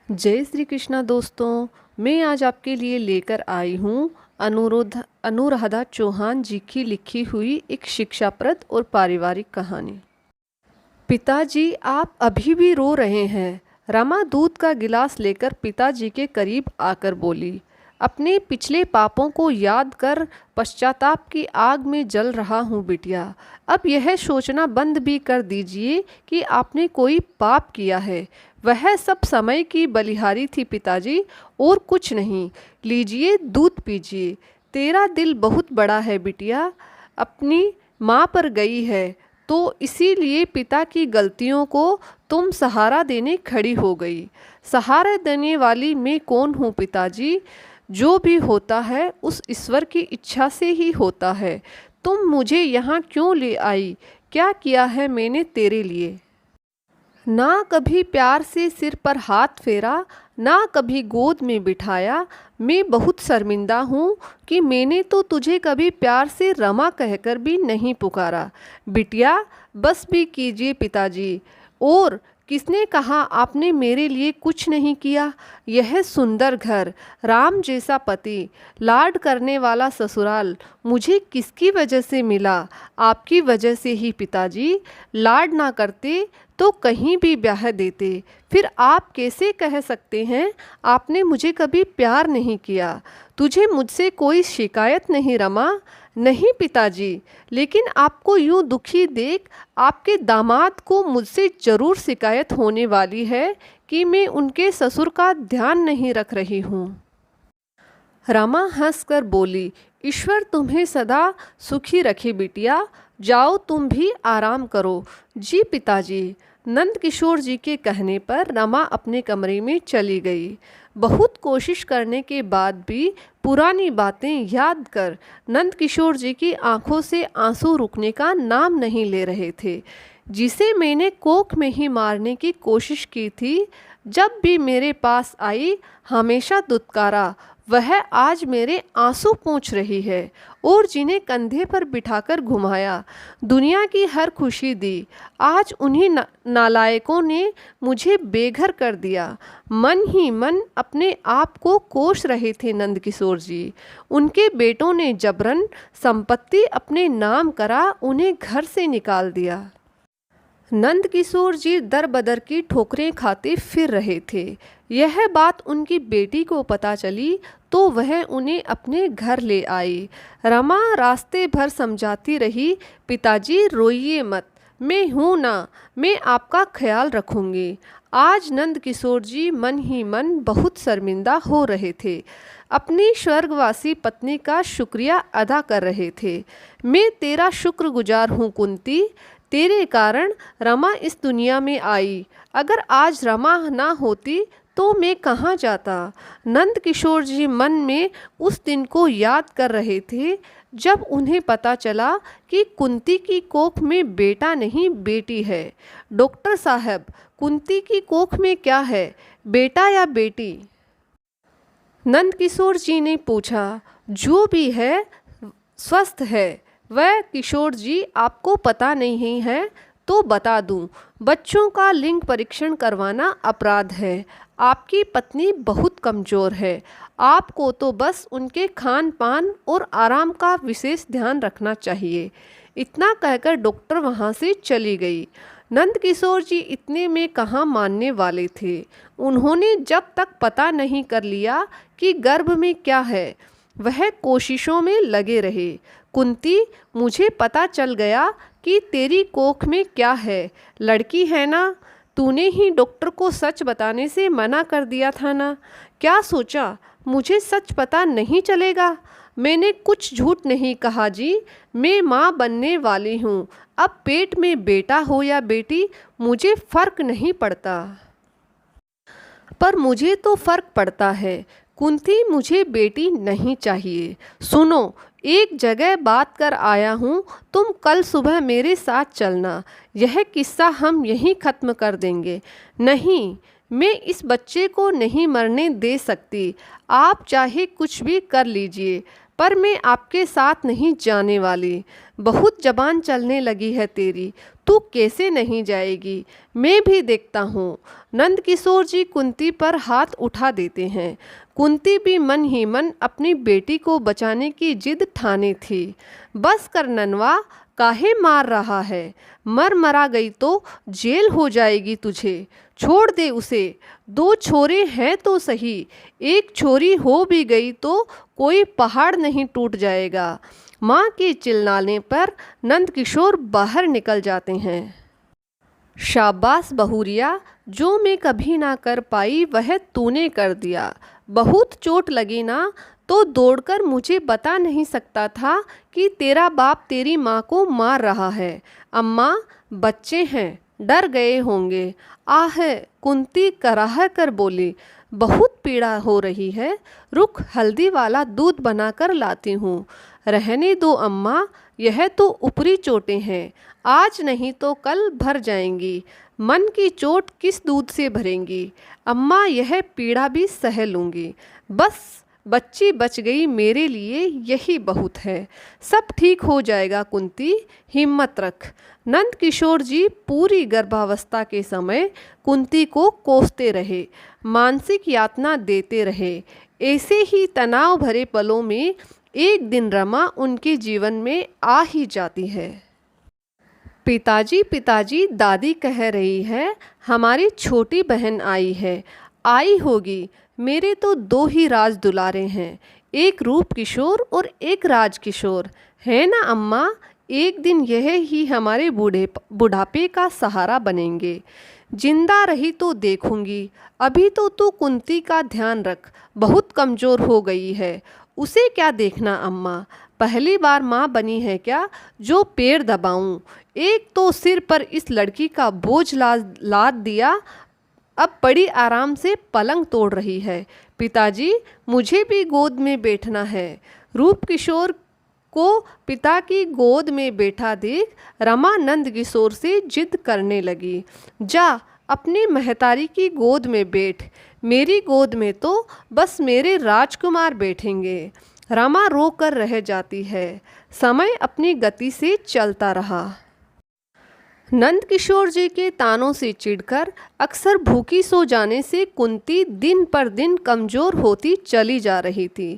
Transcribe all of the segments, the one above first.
जय श्री कृष्णा दोस्तों। मैं आज आपके लिए लेकर आई हूँ अनुराधा चौहान जी की लिखी हुई एक शिक्षाप्रद और पारिवारिक कहानी। पिताजी, आप अभी भी रो रहे हैं। रमा दूध का गिलास लेकर पिताजी के करीब आकर बोली। अपने पिछले पापों को याद कर पश्चाताप की आग में जल रहा हूँ बिटिया। अब यह सोचना बंद भी कर दीजिए कि आपने कोई पाप किया है। वह सब समय की बलिहारी थी पिताजी, और कुछ नहीं। लीजिए, दूध पीजिए। तेरा दिल बहुत बड़ा है बिटिया। अपनी माँ पर गई है तो इसीलिए पिता की गलतियों को तुम सहारा देने खड़ी हो गई। सहारा देने वाली मैं कौन हूँ पिताजी? जो भी होता है उस ईश्वर की इच्छा से ही होता है। तुम मुझे यहाँ क्यों ले आई? क्या किया है मैंने तेरे लिए? ना कभी प्यार से सिर पर हाथ फेरा, ना कभी गोद में बिठाया। मैं बहुत शर्मिंदा हूँ कि मैंने तो तुझे कभी प्यार से रमा कहकर भी नहीं पुकारा। बिटिया, बस भी कीजिए पिताजी। और किसने कहा आपने मेरे लिए कुछ नहीं किया? यह सुंदर घर, राम जैसा पति, लाड करने वाला ससुराल मुझे किसकी वजह से मिला? आपकी वजह से ही पिताजी। लाड ना करते तो कहीं भी ब्याह देते। फिर आप कैसे कह सकते हैं आपने मुझे कभी प्यार नहीं किया? तुझे मुझसे कोई शिकायत नहीं रमा? नहीं पिताजी, लेकिन आपको यूं दुखी देख आपके दामाद को मुझसे ज़रूर शिकायत होने वाली है कि मैं उनके ससुर का ध्यान नहीं रख रही हूँ। रमा हंसकर बोली, ईश्वर तुम्हें सदा सुखी रखे बिटिया। जाओ तुम भी आराम करो। जी पिताजी। नंद किशोर जी के कहने पर रमा अपने कमरे में चली गई। बहुत कोशिश करने के बाद भी पुरानी बातें याद कर नंद किशोर जी की आंखों से आंसू रुकने का नाम नहीं ले रहे थे। जिसे मैंने कोख में ही मारने की कोशिश की थी, जब भी मेरे पास आई हमेशा दुत्कारा, वह आज मेरे आंसू पोंछ रही है। और जिन्हें कंधे पर बिठाकर घुमाया, दुनिया की हर खुशी दी, आज उन्हीं नालायकों ने मुझे बेघर कर दिया। मन ही मन अपने आप को कोस रहे थे नंद किशोर जी। उनके बेटों ने जबरन संपत्ति अपने नाम करा उन्हें घर से निकाल दिया। नंद किशोर जी दर बदर की ठोकरें खाते फिर रहे थे। यह बात उनकी बेटी को पता चली तो वह उन्हें अपने घर ले आई। रमा रास्ते भर समझाती रही, पिताजी रोइए मत, मैं हूँ ना, मैं आपका ख्याल रखूँगी। आज नंद किशोर जी मन ही मन बहुत शर्मिंदा हो रहे थे। अपनी स्वर्गवासी पत्नी का शुक्रिया अदा कर रहे थे। मैं तेरा शुक्रगुजार हूँ कुंती। तेरे कारण रमा इस दुनिया में आई। अगर आज रमा ना होती तो मैं कहाँ जाता? नंद किशोर जी मन में उस दिन को याद कर रहे थे जब उन्हें पता चला कि कुंती की कोख में बेटा नहीं बेटी है। डॉक्टर साहब, कुंती की कोख में क्या है, बेटा या बेटी? नंद किशोर जी ने पूछा। जो भी है स्वस्थ है। वह किशोर जी आपको पता नहीं है तो बता दूं, बच्चों का लिंग परीक्षण करवाना अपराध है। आपकी पत्नी बहुत कमज़ोर है। आपको तो बस उनके खान पान और आराम का विशेष ध्यान रखना चाहिए। इतना कहकर डॉक्टर वहाँ से चली गई। नंद किशोर जी इतने में कहाँ मानने वाले थे। उन्होंने जब तक पता नहीं कर लिया कि गर्भ में क्या है, वह कोशिशों में लगे रहे। कुंती, मुझे पता चल गया कि तेरी कोख में क्या है, लड़की है ना? तूने ही डॉक्टर को सच बताने से मना कर दिया था ना? क्या सोचा मुझे सच पता नहीं चलेगा? मैंने कुछ झूठ नहीं कहा जी। मैं माँ बनने वाली हूँ। अब पेट में बेटा हो या बेटी मुझे फ़र्क नहीं पड़ता। पर मुझे तो फ़र्क पड़ता है कुंती, मुझे बेटी नहीं चाहिए। सुनो, एक जगह बात कर आया हूँ, तुम कल सुबह मेरे साथ चलना। यह किस्सा हम यहीं ख़त्म कर देंगे। नहीं, मैं इस बच्चे को नहीं मरने दे सकती। आप चाहे कुछ भी कर लीजिए, पर मैं आपके साथ नहीं जाने वाली। बहुत जबान चलने लगी है तेरी, तू कैसे नहीं जाएगी, मैं भी देखता हूँ। नंद किशोर जी कुंती पर हाथ उठा देते हैं। कुंती भी मन ही मन अपनी बेटी को बचाने की जिद ठानी थी। बस कर ननवा, काहे मार रहा है, मर मरा गई तो जेल हो जाएगी तुझे, छोड़ दे उसे। दो छोरे हैं तो सही, एक छोरी हो भी गई तो कोई पहाड़ नहीं टूट जाएगा। माँ के चिल्लाने पर नंद किशोर बाहर निकल जाते हैं। शाबाश बहुरिया, जो मैं कभी ना कर पाई वह तूने कर दिया। बहुत चोट लगी ना तो दौड़कर मुझे बता नहीं सकता था कि तेरा बाप तेरी माँ को मार रहा है। अम्मा, बच्चे हैं, डर गए होंगे। आह, कुंती कराह कर बोली, बहुत पीड़ा हो रही है, रुक हल्दी वाला दूध बनाकर लाती हूँ। रहने दो अम्मा, यह तो ऊपरी चोटें हैं, आज नहीं तो कल भर जाएंगी। मन की चोट किस दूध से भरेंगी। अम्मा, यह पीड़ा भी सह लूँगी। बस बच्ची बच गई, मेरे लिए यही बहुत है। सब ठीक हो जाएगा कुंती, हिम्मत रख। नंद किशोर जी पूरी गर्भावस्था के समय कुंती को कोसते रहे, मानसिक यातना देते रहे। ऐसे ही तनाव भरे पलों में एक दिन रमा उनके जीवन में आ ही जाती है। पिताजी पिताजी, दादी कह रही है हमारी छोटी बहन आई है। आई होगी, मेरे तो दो ही राज दुलारे हैं, एक रूप किशोर और एक राज किशोर, है ना अम्मा। एक दिन यह ही हमारे बुढ़ापे का सहारा बनेंगे। जिंदा रही तो देखूंगी। अभी तो तू कुंती का ध्यान रख, बहुत कमज़ोर हो गई है। उसे क्या देखना अम्मा, पहली बार माँ बनी है क्या जो पैर दबाऊं। एक तो सिर पर इस लड़की का बोझ लाद दिया, अब बड़ी आराम से पलंग तोड़ रही है। पिताजी, मुझे भी गोद में बैठना है। रूप किशोर को पिता की गोद में बैठा देख रमा नंद किशोर से जिद करने लगी। जा अपनी महतारी की गोद में बैठ, मेरी गोद में तो बस मेरे राजकुमार बैठेंगे। रमा रो कर रह जाती है। समय अपनी गति से चलता रहा। नंद किशोर जी के तानों से चिढ़कर अक्सर भूखी सो जाने से कुंती दिन पर दिन कमज़ोर होती चली जा रही थी।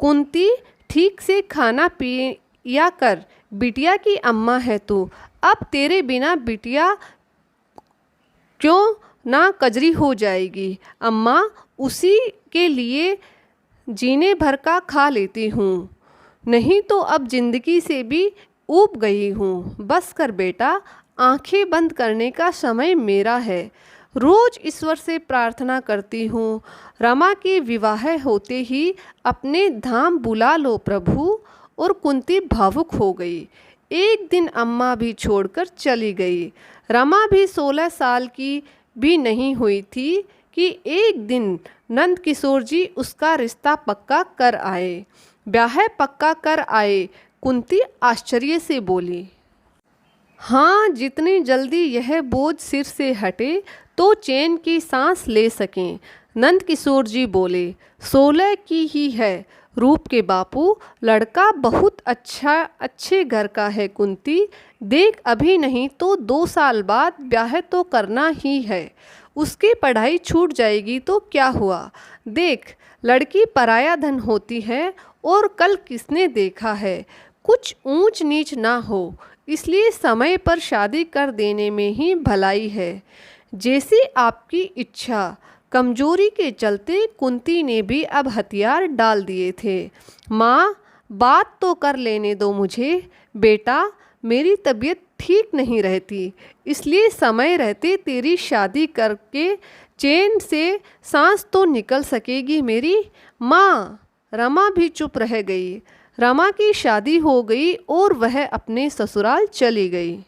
कुंती, ठीक से खाना पिया कर, बिटिया की अम्मा है तू, अब तेरे बिना बिटिया क्यों ना कजरी हो जाएगी। अम्मा, उसी के लिए जीने भर का खा लेती हूँ, नहीं तो अब जिंदगी से भी ऊब गई हूँ। बस कर बेटा, आंखें बंद करने का समय मेरा है। रोज ईश्वर से प्रार्थना करती हूँ, रमा के विवाह होते ही अपने धाम बुला लो प्रभु। और कुंती भावुक हो गई। एक दिन अम्मा भी छोड़कर चली गई। रमा भी 16 साल की भी नहीं हुई थी कि एक दिन नंद किशोर जी उसका रिश्ता पक्का कर आए। ब्याह पक्का कर आए। कुंती आश्चर्य से बोली, हाँ, जितनी जल्दी यह बोझ सिर से हटे तो चैन की सांस ले सकें। नंद किशोर जी बोले, 16 की ही है रूप के बापू, लड़का बहुत अच्छे घर का है कुंती। देख, अभी नहीं तो 2 साल बाद ब्याह तो करना ही है। उसकी पढ़ाई छूट जाएगी तो क्या हुआ। देख, लड़की पराया धन होती है और कल किसने देखा है, कुछ ऊंच नीच ना हो, इसलिए समय पर शादी कर देने में ही भलाई है। जैसी आपकी इच्छा। कमजोरी के चलते कुंती ने भी अब हथियार डाल दिए थे। माँ, बात तो कर लेने दो मुझे। बेटा, मेरी तबीयत ठीक नहीं रहती, इसलिए समय रहते तेरी शादी करके चैन से सांस तो निकल सकेगी मेरी। माँ। रमा भी चुप रह गई। रमा की शादी हो गई और वह अपने ससुराल चली गई।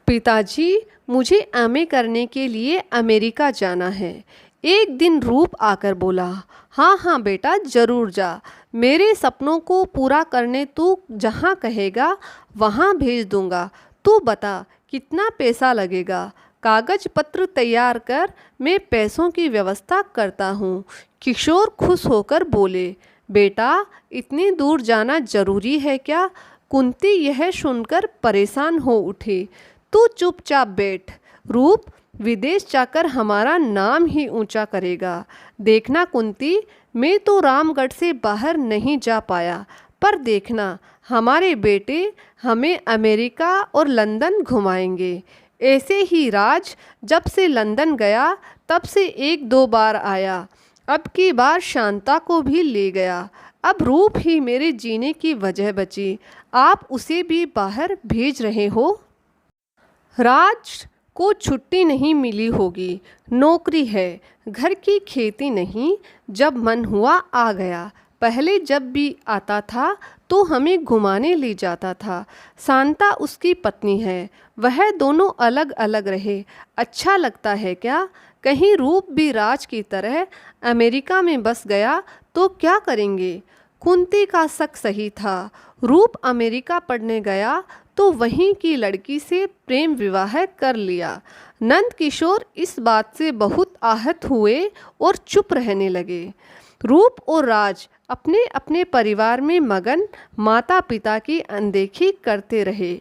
पिताजी, मुझे एमए करने के लिए अमेरिका जाना है। एक दिन रूप आकर बोला, हाँ हाँ बेटा, ज़रूर जा। मेरे सपनों को पूरा करने तू जहाँ कहेगा वहाँ भेज दूँगा। तू बता कितना पैसा लगेगा। कागज पत्र तैयार कर, मैं पैसों की व्यवस्था करता हूँ। किशोर खुश होकर बोले, बेटा, इतनी दूर जाना जरूरी है क्या? कुंती यह सुनकर परेशान हो उठी। तू चुपचाप बैठ। रूप विदेश जाकर हमारा नाम ही ऊंचा करेगा। देखना कुंती, मैं तो रामगढ़ से बाहर नहीं जा पाया, पर देखना हमारे बेटे हमें अमेरिका और लंदन घुमाएंगे। ऐसे ही राज जब से लंदन गया तब से 1-2 बार आया, अब की बार शांता को भी ले गया। अब रूप ही मेरे जीने की वजह बची, आप उसे भी बाहर भेज रहे हो। राज को छुट्टी नहीं मिली होगी, नौकरी है, घर की खेती नहीं, जब मन हुआ आ गया। पहले जब भी आता था तो हमें घुमाने ले जाता था। शांता उसकी पत्नी है, वह दोनों अलग अलग रहे, अच्छा लगता है क्या? कहीं रूप भी राज की तरह अमेरिका में बस गया तो क्या करेंगे? कुंती का शक सही था। रूप अमेरिका पढ़ने गया तो वहीं की लड़की से प्रेम विवाह कर लिया। नंद किशोर इस बात से बहुत आहत हुए और चुप रहने लगे। रूप और राज अपने अपने परिवार में मगन माता पिता की अनदेखी करते रहे।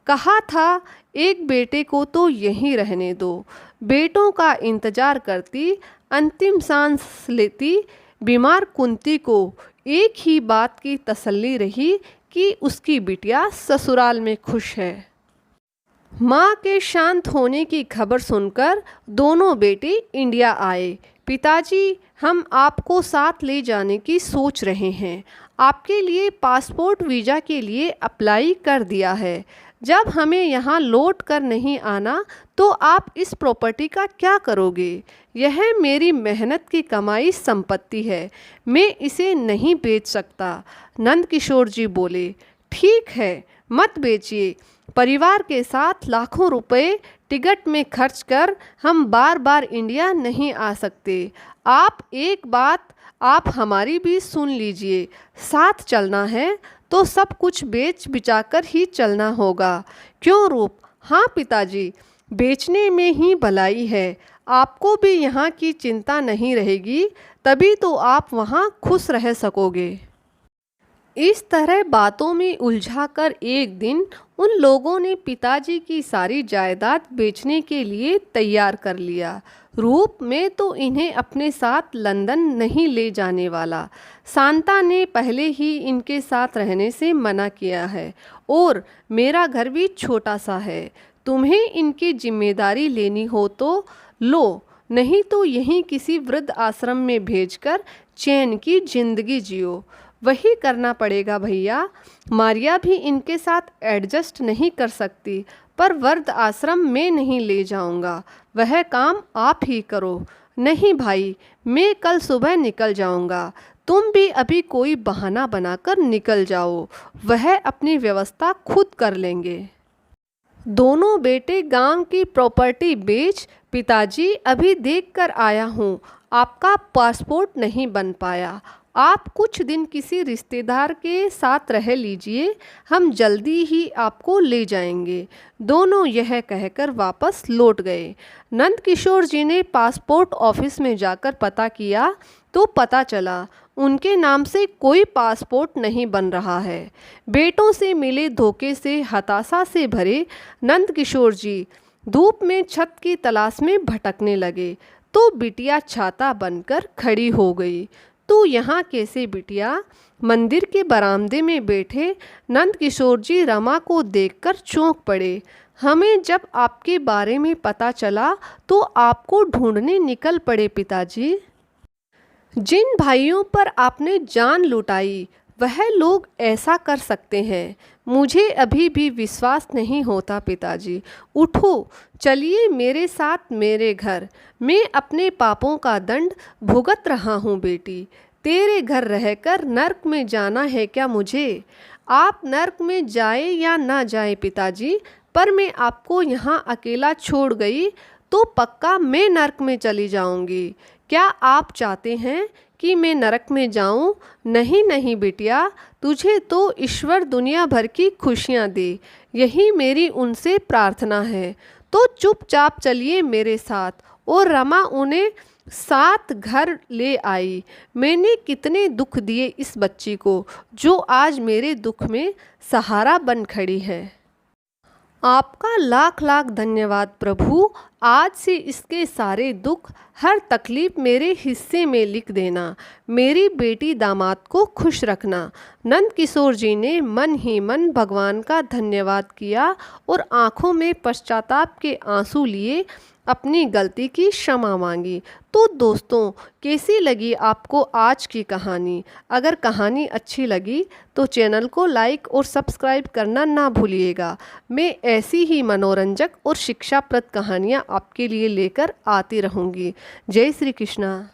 कहा था एक बेटे को तो यहीं रहने दो। बेटों का इंतजार करती, अंतिम सांस लेती बीमार कुंती को एक ही बात की तसल्ली रही कि उसकी बिटिया ससुराल में खुश है। माँ के शांत होने की खबर सुनकर दोनों बेटे इंडिया आए। पिताजी, हम आपको साथ ले जाने की सोच रहे हैं। आपके लिए पासपोर्ट वीज़ा के लिए अप्लाई कर दिया है। जब हमें यहाँ लौट कर नहीं आना तो आप इस प्रॉपर्टी का क्या करोगे? यह मेरी मेहनत की कमाई संपत्ति है, मैं इसे नहीं बेच सकता। नंद किशोर जी बोले, ठीक है, मत बेचिए। परिवार के साथ लाखों रुपए टिकट में खर्च कर हम बार बार इंडिया नहीं आ सकते। एक बात आप हमारी भी सुन लीजिए, साथ चलना है तो सब कुछ बेच बिचाकर ही चलना होगा। क्यों रूप? हाँ पिताजी, बेचने में ही भलाई है। आपको भी यहाँ की चिंता नहीं रहेगी, तभी तो आप वहाँ खुश रह सकोगे। इस तरह बातों में उलझाकर एक दिन उन लोगों ने पिताजी की सारी जायदाद बेचने के लिए तैयार कर लिया। रूप में तो इन्हें अपने साथ लंदन नहीं ले जाने वाला। शांता ने पहले ही इनके साथ रहने से मना किया है और मेरा घर भी छोटा सा है। तुम्हें इनकी जिम्मेदारी लेनी हो तो लो, नहीं तो यहीं किसी वृद्ध आश्रम में भेजकर चैन की जिंदगी जियो। वही करना पड़ेगा भैया। मारिया भी इनके साथ एडजस्ट नहीं कर सकती, पर वृद्ध आश्रम में नहीं ले जाऊंगा, वह काम आप ही करो। नहीं भाई, मैं कल सुबह निकल जाऊंगा, तुम भी अभी कोई बहाना बनाकर निकल जाओ, वह अपनी व्यवस्था खुद कर लेंगे। दोनों बेटे गांव की प्रॉपर्टी बेच, पिताजी अभी देख कर आया हूँ, आपका पासपोर्ट नहीं बन पाया। आप कुछ दिन किसी रिश्तेदार के साथ रह लीजिए, हम जल्दी ही आपको ले जाएंगे। दोनों यह कहकर वापस लौट गए। नंद किशोर जी ने पासपोर्ट ऑफिस में जाकर पता किया तो पता चला उनके नाम से कोई पासपोर्ट नहीं बन रहा है। बेटों से मिले धोखे से हताशा से भरे नंद किशोर जी धूप में छत की तलाश में भटकने लगे तो बिटिया छाता बनकर खड़ी हो गई। तू यहाँ कैसे बिटिया? मंदिर के बरामदे में बैठे नंद किशोर जी रमा को देखकर चौंक पड़े। हमें जब आपके बारे में पता चला तो आपको ढूंढने निकल पड़े पिताजी। जिन भाइयों पर आपने जान लुटाई वह लोग ऐसा कर सकते हैं, मुझे अभी भी विश्वास नहीं होता पिताजी। उठो, चलिए मेरे साथ मेरे घर। मैं अपने पापों का दंड भुगत रहा हूँ बेटी। तेरे घर रहकर नर्क में जाना है क्या मुझे? आप नर्क में जाए या ना जाए पिताजी, पर मैं आपको यहाँ अकेला छोड़ गई तो पक्का मैं नर्क में चली जाऊँगी। क्या आप चाहते हैं कि मैं नरक में जाऊं? नहीं नहीं बिटिया, तुझे तो ईश्वर दुनिया भर की खुशियां दे, यही मेरी उनसे प्रार्थना है। तो चुपचाप चलिए मेरे साथ। और रमा उन्हें साथ घर ले आई। मैंने कितने दुख दिए इस बच्ची को, जो आज मेरे दुख में सहारा बन खड़ी है। आपका लाख लाख धन्यवाद प्रभु। आज से इसके सारे दुख, हर तकलीफ मेरे हिस्से में लिख देना। मेरी बेटी दामाद को खुश रखना। नंद किशोर जी ने मन ही मन भगवान का धन्यवाद किया और आंखों में पश्चाताप के आंसू लिए अपनी गलती की क्षमा मांगी। तो दोस्तों, कैसी लगी आपको आज की कहानी? अगर कहानी अच्छी लगी तो चैनल को लाइक और सब्सक्राइब करना ना भूलिएगा। मैं ऐसी ही मनोरंजक और शिक्षाप्रद कहानियाँ आपके लिए लेकर आती रहूँगी। जय श्री कृष्णा।